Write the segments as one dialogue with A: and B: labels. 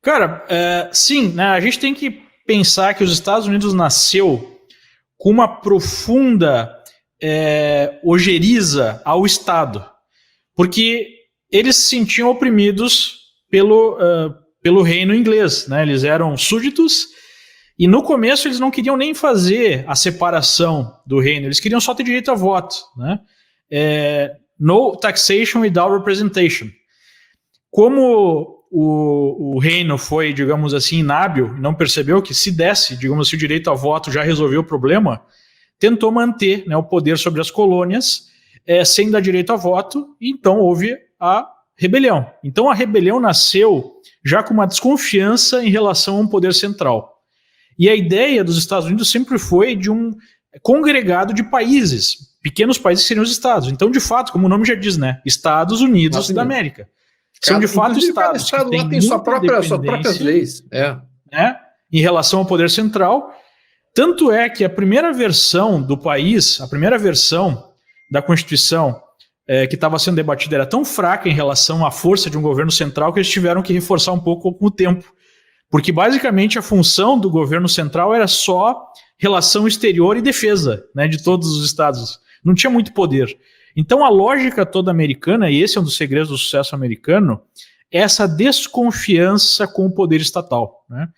A: Cara, sim, né, a gente tem que pensar que os Estados Unidos nasceu com uma profunda ojeriza ao Estado, porque eles se sentiam oprimidos pelo reino inglês, né? Eles eram súditos e no começo eles não queriam nem fazer a separação do reino, eles queriam só ter direito a voto, né? No taxation without representation. Como o reino foi, digamos assim, inábil, não percebeu que se desse, digamos assim, o direito a voto já resolveu o problema, tentou manter, né, o poder sobre as colônias sem dar direito a voto, e então houve a rebelião. Então a rebelião nasceu já com uma desconfiança em relação a um poder central. E a ideia dos Estados Unidos sempre foi de um congregado de países, pequenos países que seriam os estados. Então, de fato, como o nome já diz, né, Estados Unidos da América. São de fato estados
B: que têm tem suas próprias leis,
A: né, em relação ao poder central. Tanto é que a primeira versão do país, a primeira versão da Constituição que estava sendo debatida era tão fraca em relação à força de um governo central que eles tiveram que reforçar um pouco com o tempo. Porque basicamente a função do governo central era só relação exterior e defesa, né, de todos os estados. Não tinha muito poder. Então a lógica toda americana, e esse é um dos segredos do sucesso americano, é essa desconfiança com o poder estatal, né?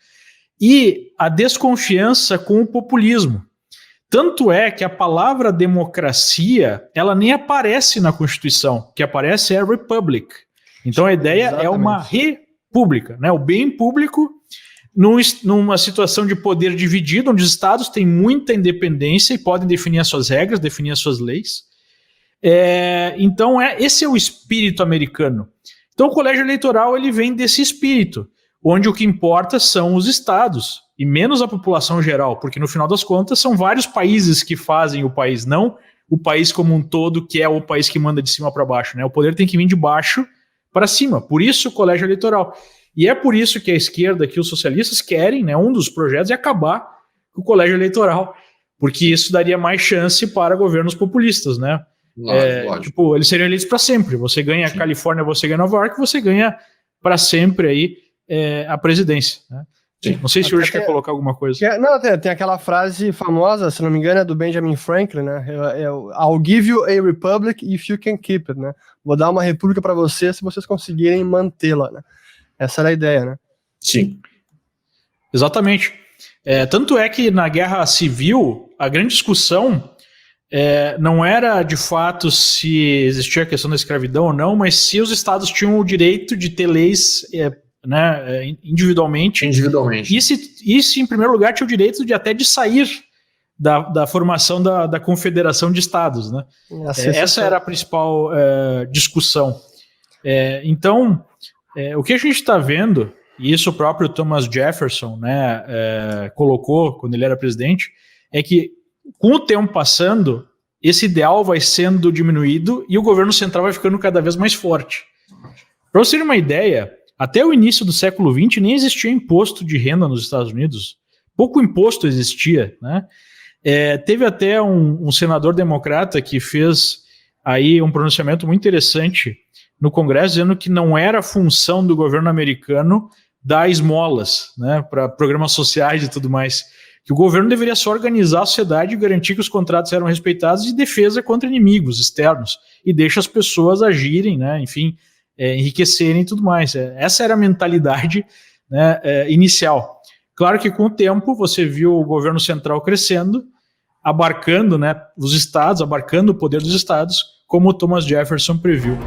A: E a desconfiança com o populismo. Tanto é que a palavra democracia, ela nem aparece na Constituição, o que aparece é republic. Então a ideia é uma república, né? O bem público numa situação de poder dividido, onde os estados têm muita independência e podem definir as suas regras, definir as suas leis. Então esse é o espírito americano. Então o colégio eleitoral ele vem desse espírito, onde o que importa são os estados e menos a população geral, porque no final das contas são vários países que fazem o país, não o país como um todo, que é o país que manda de cima para baixo, né? O poder tem que vir de baixo para cima, por isso o colégio eleitoral. E é por isso que a esquerda, que os socialistas querem, né, um dos projetos é acabar com o colégio eleitoral, porque isso daria mais chance para governos populistas, né? Tipo, eles seriam eleitos para sempre. Você ganha a Califórnia, você ganha Nova York, você ganha para sempre aí a presidência, né? Não sei se hoje quer colocar alguma coisa.
C: Não, tem aquela frase famosa, se não me engano, é do Benjamin Franklin, né? I'll give you a republic if you can keep it, né? Vou dar uma república para você se vocês conseguirem mantê-la, né? Essa era a ideia, né?
B: Sim.
A: Exatamente. Tanto é que na Guerra Civil, a grande discussão não era de fato se existia a questão da escravidão ou não, mas se os estados tinham o direito de ter leis individualmente. E se, em primeiro lugar, tinha o direito de sair da formação da confederação de estados, né? Essa era a principal discussão. Então, o que a gente está vendo, e isso o próprio Thomas Jefferson, né, colocou quando ele era presidente, é que com o tempo passando, esse ideal vai sendo diminuído e o governo central vai ficando cada vez mais forte. Para você ter uma ideia, até o início do século XX nem existia imposto de renda nos Estados Unidos. Pouco imposto existia, né? Teve até um senador democrata que fez aí um pronunciamento muito interessante no Congresso, dizendo que não era função do governo americano dar esmolas, né, para programas sociais e tudo mais, que o governo deveria só organizar a sociedade e garantir que os contratos eram respeitados e defesa contra inimigos externos, e deixa as pessoas agirem, né, enfim, enriquecerem e tudo mais. Essa era a mentalidade, né, inicial. Claro que com o tempo você viu o governo central crescendo, abarcando, né, os estados, abarcando o poder dos estados, como o Thomas Jefferson previu.